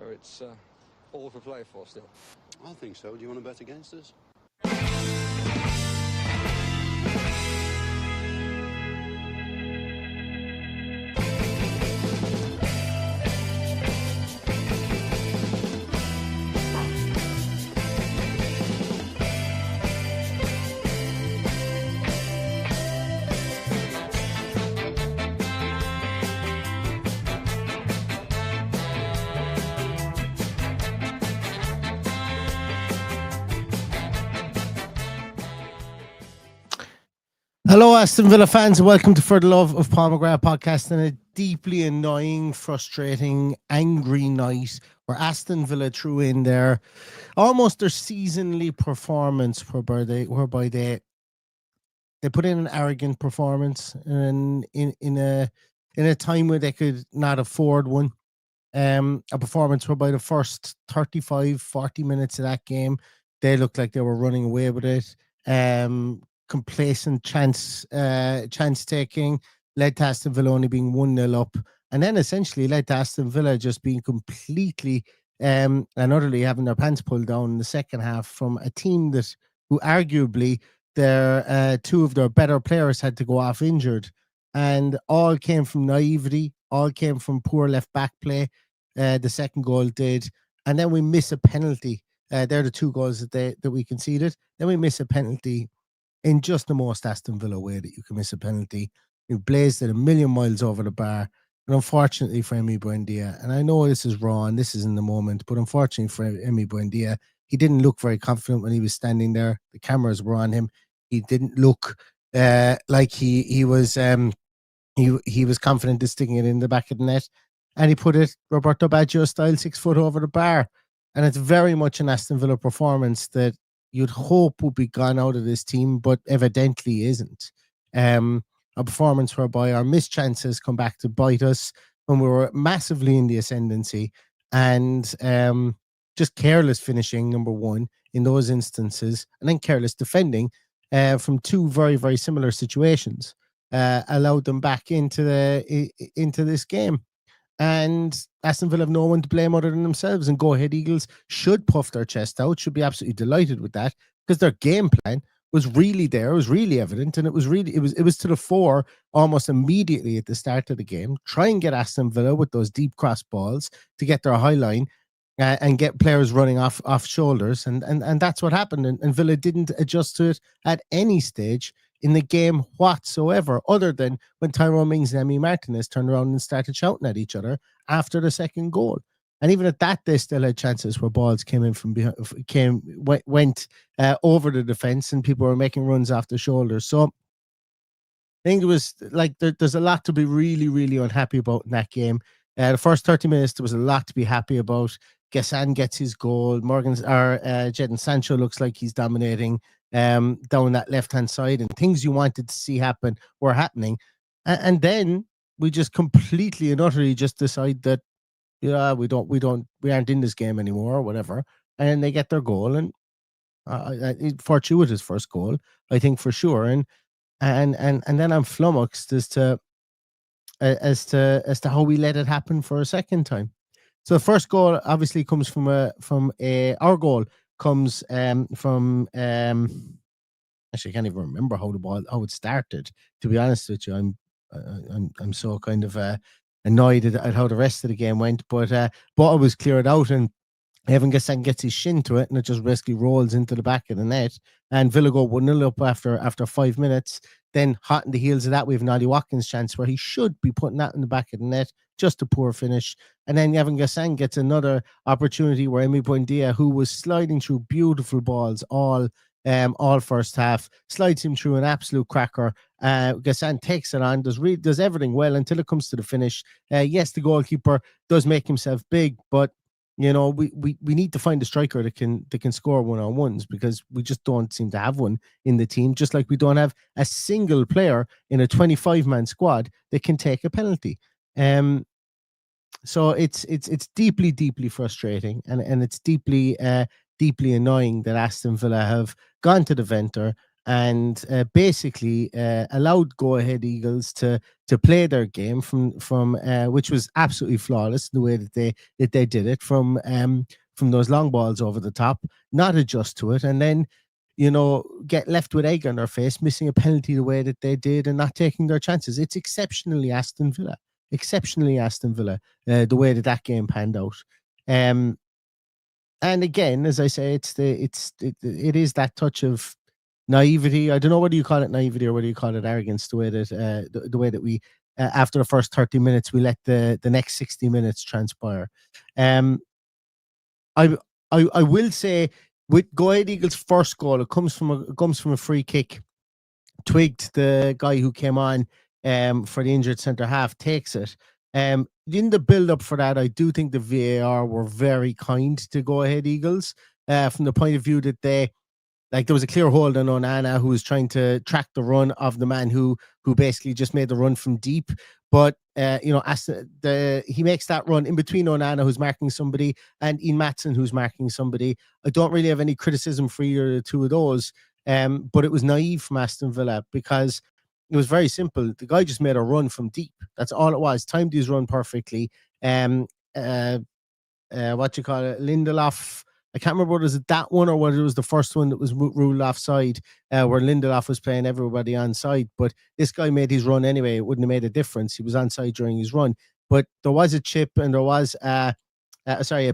It's all for play for still. I think so. Do you want to bet against us? Hello, Aston Villa fans, and welcome to For the Love of Paul McGrath podcast and a deeply annoying, frustrating, angry night where Aston Villa threw in their almost their seasonally performance whereby they put in an arrogant performance and in a time where they could not afford one. A performance whereby the first 35, 40 minutes of that game, they looked like they were running away with it. Complacent chance taking led to Aston Villa only being 1-0 up, and then essentially led to Aston Villa just being completely and utterly having their pants pulled down in the second half from a team who arguably their two of their better players had to go off injured, and all came from naivety, all came from poor left back play. The second goal did, and then we miss a penalty. They're the two goals that we conceded. Then we miss a penalty in just the most Aston Villa way that you can miss a penalty. You blazed it a million miles over the bar. And unfortunately for Emi Buendia, and I know this is raw and this is in the moment, but unfortunately for Emi Buendia, he didn't look very confident when he was standing there. The cameras were on him. He didn't look like he was confident in sticking it in the back of the net. And he put it Roberto Baggio style 6 foot over the bar. And it's very much an Aston Villa performance that you'd hope would be gone out of this team, but evidently isn't. A performance whereby our missed chances come back to bite us when we were massively in the ascendancy, and just careless finishing, number one, in those instances, and then careless defending from two very, very similar situations allowed them back into this game. And Aston Villa have no one to blame other than themselves, and Go Ahead Eagles should puff their chest out, should be absolutely delighted with that, because their game plan was really there, it was really evident, and it was to the fore almost immediately at the start of the game. Try and get Aston Villa with those deep cross balls to get their high line and get players running off shoulders, and that's what happened, and Villa didn't adjust to it at any stage in the game whatsoever, other than when Tyrone Mings and Emi Martinez turned around and started shouting at each other after the second goal. And even at that, they still had chances where balls came in from behind, went over the defense, and people were making runs off the shoulders. So I think it was like there's a lot to be really, really unhappy about in that game. The first 30 minutes, there was a lot to be happy about. Gassan gets his goal. Jadon Sancho looks like he's dominating down that left-hand side, and things you wanted to see happen were happening. And then we just completely and utterly just decide that, we aren't in this game anymore or whatever. And then they get their goal, and fortuitous first goal, I think, for sure. And then I'm flummoxed as to how we let it happen for a second time. So the first goal obviously comes from our goal comes from actually I can't even remember how it started, to be honest with you. I'm so kind of annoyed at how the rest of the game went, but it was cleared out, and Evan Gassan gets his shin to it, and it just basically rolls into the back of the net, and Villa go 1-0 up after 5 minutes. Then hot in the heels of that, we have an Ollie Watkins chance where he should be putting that in the back of the net, just a poor finish. And then Evan Gassan gets another opportunity where Emi Buendia, who was sliding through beautiful balls all first half, slides him through an absolute cracker. Gassan takes it on, does everything well until it comes to the finish. Yes, the goalkeeper does make himself big, but we need to find a striker that can score one-on-ones, because we just don't seem to have one in the team, just like we don't have a single player in a 25-man squad that can take a penalty. So it's deeply, deeply frustrating, and it's deeply annoying that Aston Villa have gone to the Venter and basically allowed Go Ahead Eagles to play their game from which was absolutely flawless the way that they did it from those long balls over the top, not adjust to it, and then get left with egg on their face, missing a penalty the way that they did and not taking their chances. It's exceptionally Aston Villa, the way that game panned out. And again, as I say, it is that touch of naivety. I don't know whether you call it naivety or whether you call it arrogance. The way that we after the first 30 minutes we let the next 60 minutes transpire. I will say with Go Ahead Eagles' first goal, it comes from a free kick. Twigged, the guy who came on for the injured centre half, takes it. In the build up for that, I do think the VAR were very kind to Go Ahead Eagles from the point of view that there was a clear hold on Onana, who was trying to track the run of the man who basically just made the run from deep. But he makes that run in between Onana, who's marking somebody, and Ian Maatsen, who's marking somebody. I don't really have any criticism for either of the two of those. But it was naive from Aston Villa because it was very simple. The guy just made a run from deep. That's all it was. Timed his run perfectly. Lindelof, I can't remember was it that one or whether it was the first one that was ruled offside, where Lindelof was playing everybody onside. But this guy made his run anyway. It wouldn't have made a difference. He was onside during his run. But there was a chip and there was a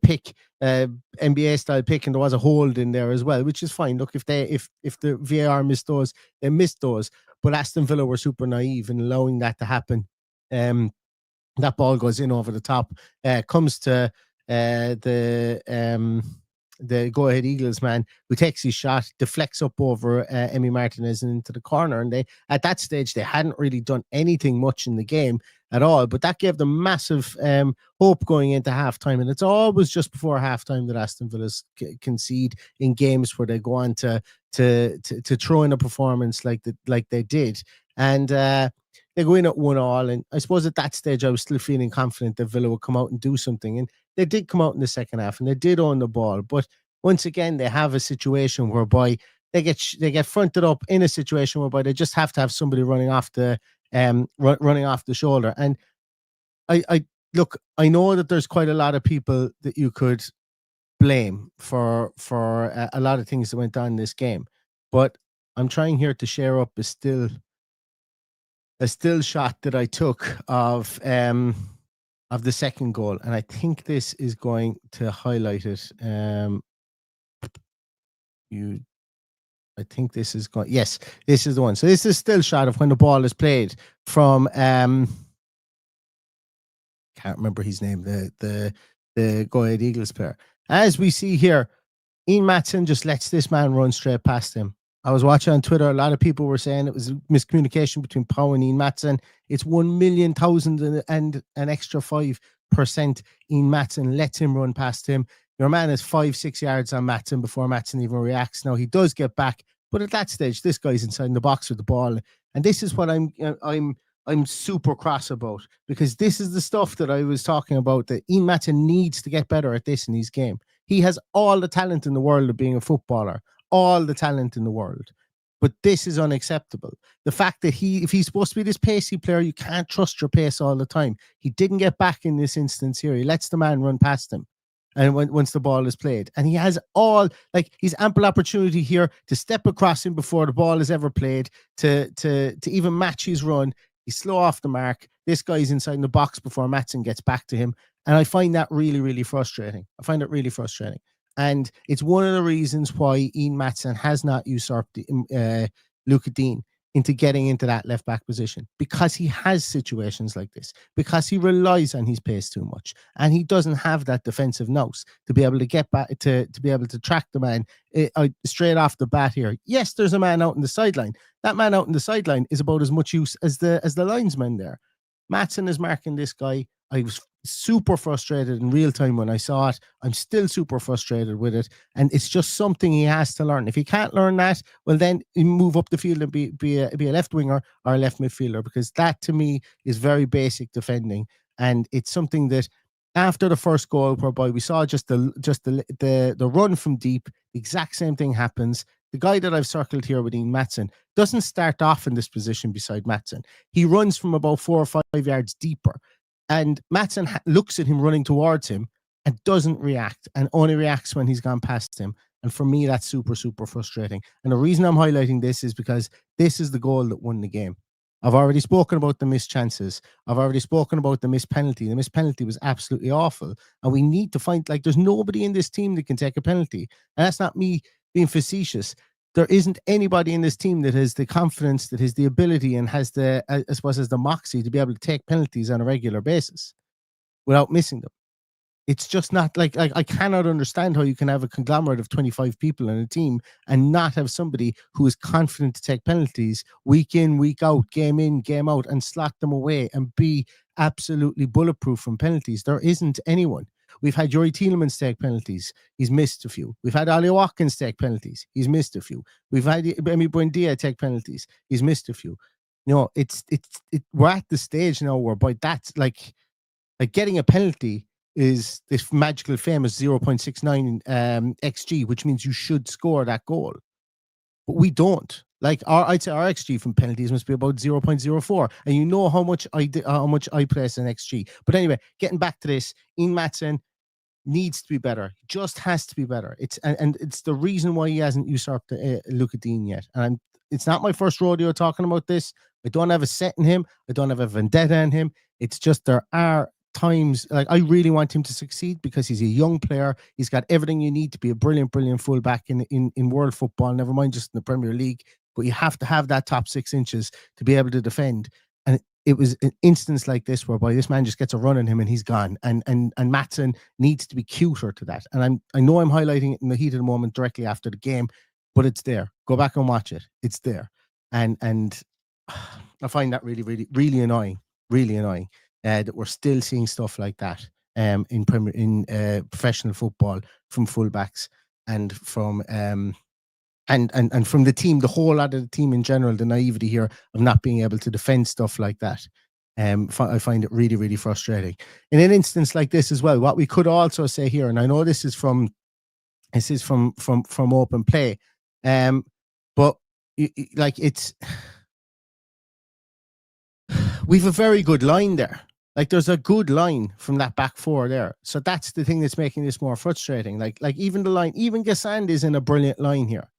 pick, NBA style pick, and there was a hold in there as well, which is fine. Look, if the VAR missed those, they missed those. But Aston Villa were super naive in allowing that to happen. That ball goes in over the top, comes to the Go Ahead Eagles man, who takes his shot, deflects up over Emi Martinez and into the corner. And at that stage, they hadn't really done anything much in the game at all. But that gave them massive hope going into halftime. And it's always just before halftime that Aston Villa concede in games where they go on to throw in a performance like they did. And they go in at 1-1. And I suppose at that stage, I was still feeling confident that Villa would come out and do something. And they did come out in the second half and they did own the ball. But once again, they have a situation whereby they get fronted up in a situation whereby they just have to have somebody running off the shoulder. And I know that there's quite a lot of people that you could blame for a lot of things that went on in this game, but I'm trying here to share up a still shot that I took of the second goal, and I think this is going to highlight it. I think this is going. Yes, this is the one. So this is still shot of when the ball is played from. Can't remember his name. The Go Ahead Eagles player. As we see here, Ian Maatsen just lets this man run straight past him. I was watching on Twitter. A lot of people were saying it was miscommunication between Pau and Ian Maatsen. It's 1,000,000 and an extra 5%. Ian Maatsen lets him run past him. Your man is 5-6 yards on Maatsen before Maatsen even reacts. Now he does get back, but at that stage, this guy's inside the box with the ball, and this is what I'm super cross about, because this is the stuff that I was talking about, that Ian Maatsen needs to get better at this in his game. He has all the talent in the world of being a footballer, all the talent in the world, but this is unacceptable. The fact that if he's supposed to be this pacey player, you can't trust your pace all the time. He didn't get back in this instance here. He lets the man run past him, and once the ball is played, and he has he's ample opportunity here to step across him before the ball is ever played, to even match his run. He's slow off the mark. This guy's inside the box before Maatsen gets back to him. And I find that really, really frustrating. And it's one of the reasons why Ian Maatsen has not usurped Luca Dean into getting into that left back position, because he has situations like this, because he relies on his pace too much, and he doesn't have that defensive nous to be able to get back to be able to track the man straight off the bat here. Yes, there's a man out in the sideline. That man out in the sideline is about as much use as the linesman there. Maatsen is marking this guy. I was super frustrated in real time when I saw it. I'm still super frustrated with it, and it's just something he has to learn. If he can't learn that, well, then he move up the field and be a left winger or a left midfielder, because that to me is very basic defending. And it's something that after the first goal, whereby we saw just the run from deep, the exact same thing happens. the guy that I've circled here with Ian Maatsen, doesn't start off in this position beside Maatsen. He runs from about 4 or 5 yards deeper. And Maatsen looks at him running towards him and doesn't react, and only reacts when he's gone past him. And for me, that's super, super frustrating. And the reason I'm highlighting this is because this is the goal that won the game. I've already spoken about the missed chances. I've already spoken about the missed penalty. The missed penalty was absolutely awful. And we need to find, like, there's nobody in this team that can take a penalty. And that's not me being facetious. There isn't anybody in this team that has the confidence, that has the ability, and has the, I suppose, has the moxie to be able to take penalties on a regular basis without missing them. It's just not like I cannot understand how you can have a conglomerate of 25 people in a team and not have somebody who is confident to take penalties week in, week out, game in, game out, and slot them away and be absolutely bulletproof from penalties. There isn't anyone. We've had Youri Tielemans take penalties. He's missed a few. We've had Ollie Watkins take penalties. He's missed a few. We've had Emi Buendia take penalties. He's missed a few. You know, we're at the stage now whereby that's like getting a penalty is this magical famous 0.69 XG, which means you should score that goal. But we don't. Like, I'd say our XG from penalties must be about 0.04. And you know how much I place in XG. But anyway, getting back to this, Ian Maatsen needs to be better. He just has to be better. It's the reason why he hasn't usurped Luca Dean yet. And it's not my first rodeo talking about this. I don't have a set in him. I don't have a vendetta in him. It's just there are times, like, I really want him to succeed because he's a young player. He's got everything you need to be a brilliant fullback in world football, never mind just in the Premier League. But you have to have that top 6 inches to be able to defend. And it was an instance like this whereby this man just gets a run on him and he's gone. And Maatsen needs to be cuter to that. And I know I'm highlighting it in the heat of the moment directly after the game, but it's there. Go back and watch it. It's there. And I find that really, really, really annoying. Really annoying. That we're still seeing stuff like that in professional football from fullbacks and from and from the team, the whole lot of the team in general, the naivety here of not being able to defend stuff like that. I find it really, really frustrating. In an instance like this as well, what we could also say here, and I know this is from open play, but like we've a very good line there. Like, there's a good line from that back four there. So that's the thing that's making this more frustrating. Like even the line, even Gassand is in a brilliant line here.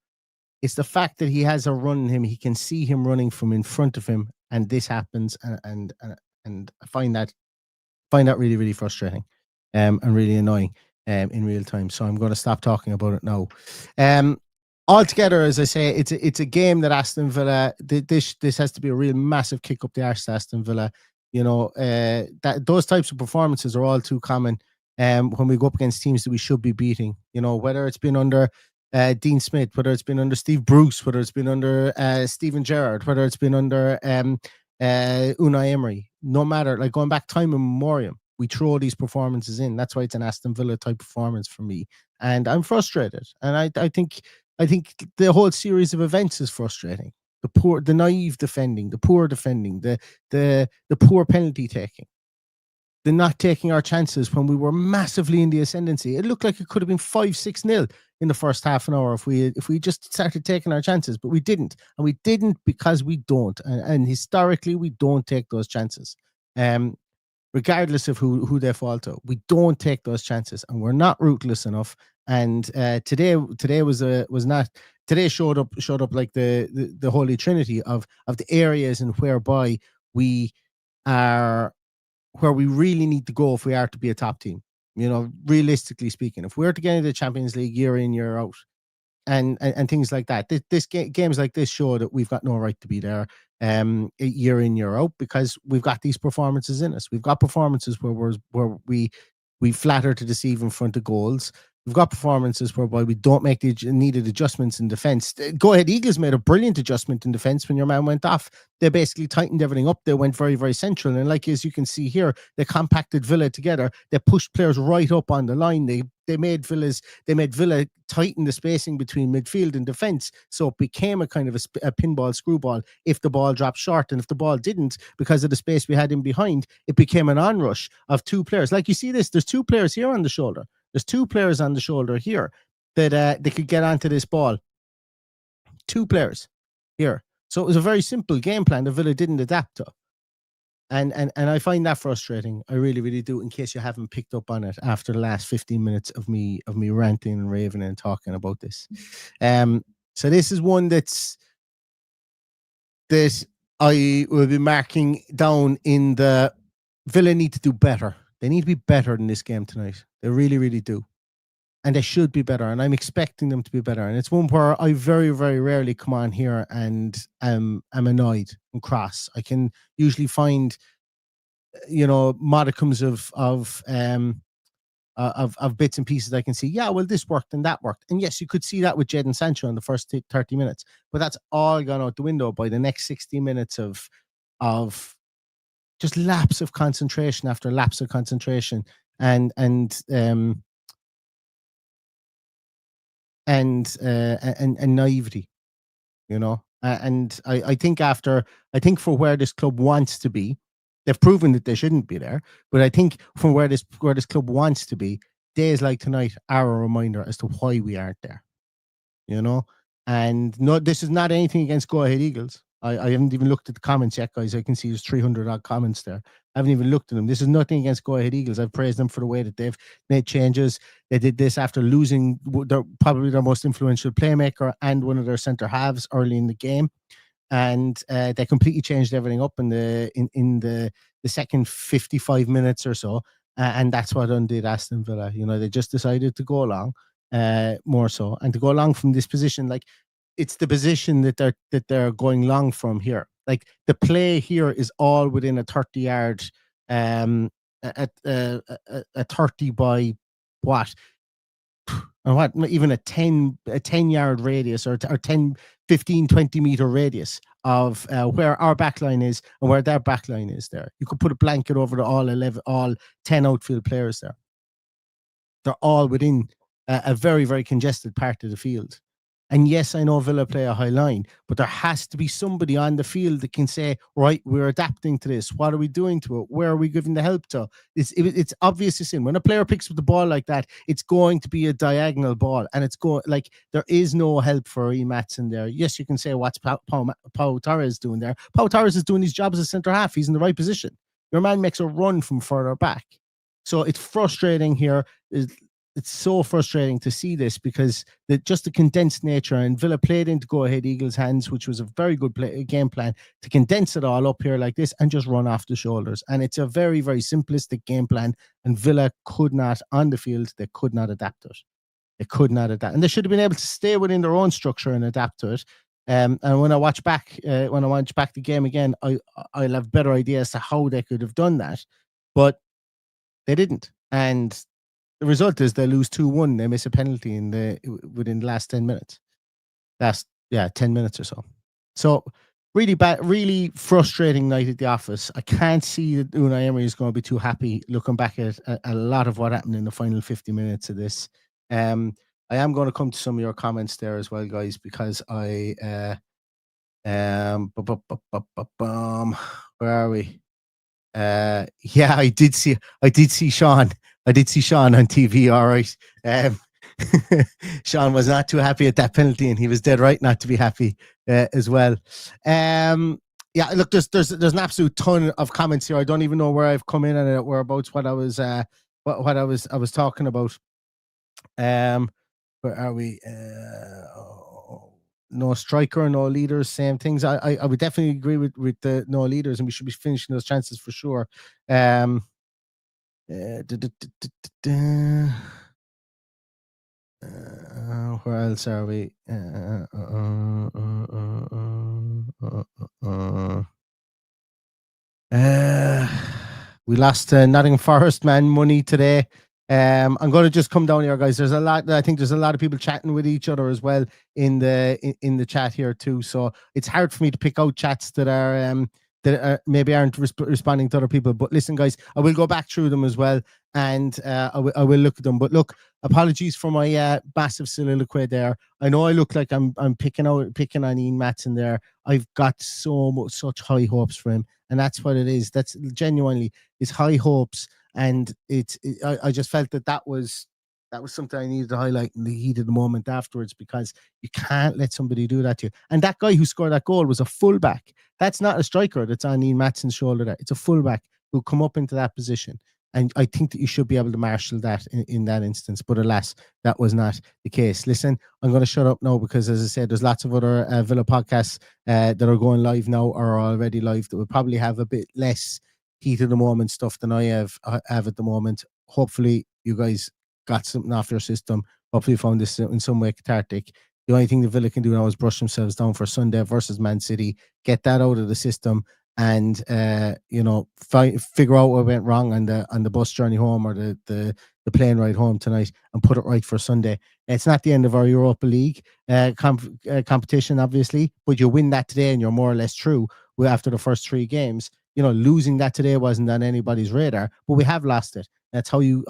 It's the fact that he has a run in him. He can see him running from in front of him, and this happens. And I find that really, really frustrating, and really annoying in real time. So I'm going to stop talking about it now. Altogether, as I say, it's a game that Aston Villa, this has to be a real massive kick up the arse to Aston Villa. You know, that those types of performances are all too common when we go up against teams that we should be beating. You know, whether it's been under Dean Smith, whether it's been under Steve Bruce, whether it's been under Steven Gerrard, whether it's been under Unai Emery, no matter, like, going back time immemorial, we throw these performances in. That's why it's an Aston Villa type performance for me. And I'm frustrated. And I think the whole series of events is frustrating. The naive defending, the poor defending, the poor penalty taking, the not taking our chances when we were massively in the ascendancy. It looked like it could have been 5-6-0 in the first half an hour if we just started taking our chances, but we didn't. And we didn't because we don't. And historically, we don't take those chances. Regardless of who they fall to, we don't take those chances, and we're not ruthless enough. And today was not. Today showed up like the holy trinity of the areas and whereby we are, where we really need to go if we are to be a top team. You know, realistically speaking, if we're to get into the Champions League year in, year out, and things like that, games like this show that we've got no right to be there year in, year out, because we've got these performances in us. We've got performances where we flatter to deceive in front of goals. We've got performances whereby we don't make the needed adjustments in defence. Go Ahead Eagles made a brilliant adjustment in defence when your man went off. They basically tightened everything up. They went very, very central. And like, as you can see here, they compacted Villa together. They pushed players right up on the line. They made Villa tighten the spacing between midfield and defence. So it became a kind of a pinball screwball if the ball dropped short. And if the ball didn't, because of the space we had in behind, it became an onrush of two players. Like, you see this, there's two players here on the shoulder. There's two players on the shoulder here that they could get onto this ball 2 players here. So it was a very simple game plan that Villa didn't adapt to. And I find that frustrating. I really, really do, in case you haven't picked up on it after the last 15 minutes of me ranting and raving and talking about this. So this is one that I will be marking down in the Villa need to do better. They need to be better than this game tonight. They really, really do. And they should be better. And I'm expecting them to be better. And it's one where I very, very rarely come on here and I'm annoyed and cross. I can usually find, modicums of bits and pieces. I can see, yeah, well, this worked and that worked. And yes, you could see that with Jadon Sancho in the first 30 minutes. But that's all gone out the window by the next 60 minutes of just lapse of concentration after lapse of concentration and naivety, and I think for where this club wants to be, they've proven that they shouldn't be there, but I think from where this club wants to be, days like tonight are a reminder as to why we aren't there, and no, this is not anything against Go Ahead Eagles. I haven't even looked at the comments yet, guys. I can see there's 300 odd comments there. I haven't even looked at them. This is nothing against Go Ahead Eagles. I've praised them for the way that they've made changes. They did this after losing probably their most influential playmaker and one of their centre halves early in the game, and they completely changed everything up in the second 55 minutes or so, and that's what undid Aston Villa. They just decided to go along more so, and to go along from this position, like. It's the position that they're going long from here. Like the play here is all within a 30-yard, a 30 by what, or what, even a 10-yard radius or 10, 15, 20 meter radius of where our backline is and where their backline is. There, you could put a blanket over all 10 outfield players there. They're all within a very, very congested part of the field. And yes, I know Villa play a high line, but there has to be somebody on the field that can say, right, we're adapting to this. What are we doing to it? Where are we giving the help to? It's obvious to see. When a player picks up the ball like that, it's going to be a diagonal ball. And it's going, like, there is no help for Maatsen there. Yes, you can say, what's Pau Torres doing there? Pau Torres is doing his job as a centre half. He's in the right position. Your man makes a run from further back. So it's frustrating here. It's so frustrating to see this because just the condensed nature, and Villa played into Go Ahead Eagles' hands, which was a very good game plan to condense it all up here like this and just run off the shoulders. And it's a very, very simplistic game plan, and Villa could not, on the field, they could not adapt to it. They could not adapt. And they should have been able to stay within their own structure and adapt to it. And when I watch back the game again, I'll have better ideas as to how they could have done that. But they didn't. And the result is they lose 2-1. They miss a penalty within the last 10 minutes. 10 minutes or so. So really bad, really frustrating night at the office. I can't see that Unai Emery is going to be too happy looking back at a lot of what happened in the final 50 minutes of this. I am going to come to some of your comments there as well, guys, because where are we? I did see Sean. I did see Sean on TV, all right. Sean was not too happy at that penalty, and he was dead right not to be happy as well. Look, there's an absolute ton of comments here. I don't even know where I've come in and whereabouts what I was talking about. Where are we? No striker, no leaders, same things. I would definitely agree with the no leaders, and we should be finishing those chances for sure. Where else are we? We lost Nottingham Forest man money today. I'm going to just come down here, guys. I think there's a lot of people chatting with each other as well in the chat here too. So it's hard for me to pick out chats that maybe aren't responding to other people. But listen, guys, I will go back through them as well, and I will look at them. But look, apologies for my massive soliloquy there. I know I look like I'm picking on Ian Maatsen there. I've got such high hopes for him, and that's what it is. That's genuinely, it's high hopes, and I just felt that was That was something I needed to highlight in the heat of the moment afterwards, because you can't let somebody do that to you. And that guy who scored that goal was a fullback. That's not a striker that's on Ian Maatsen's shoulder there. It's a fullback who come up into that position. And I think that you should be able to marshal that in that instance. But alas, that was not the case. Listen, I'm going to shut up now because, as I said, there's lots of other Villa podcasts that are going live now or are already live that will probably have a bit less heat of the moment stuff than I have at the moment. Hopefully, you guys got something off your system. Hopefully, you found this in some way cathartic. The only thing the Villa can do now is brush themselves down for Sunday versus Man City, get that out of the system, and figure out what went wrong on the bus journey home or the plane ride home tonight, and put it right for Sunday. It's not the end of our Europa League competition, obviously, but you win that today and you're more or less through after the first 3 games. Losing that today wasn't on anybody's radar, but we have lost it. That's how you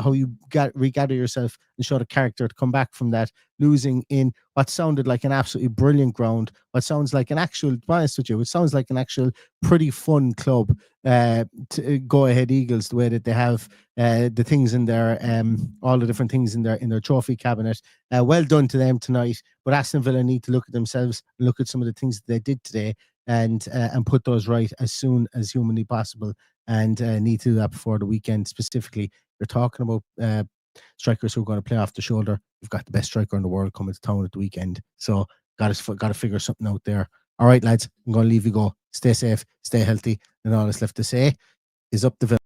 regather yourself and show the character to come back from that losing in what sounded like an absolutely brilliant ground, what sounds like an actual, to be honest with you, it sounds like an actual pretty fun club, to Go Ahead Eagles, the way that they have the things in their, all the different things in their trophy cabinet. Well done to them tonight, but Aston Villa need to look at themselves, look at some of the things that they did today, and put those right as soon as humanly possible, and need to do that before the weekend. Specifically, you're talking about strikers who are going to play off the shoulder. You've got the best striker in the world coming to town at the weekend, so got to figure something out there. All right, lads, I'm going to leave you go. Stay safe, stay healthy, and all that's left to say is up the Villa.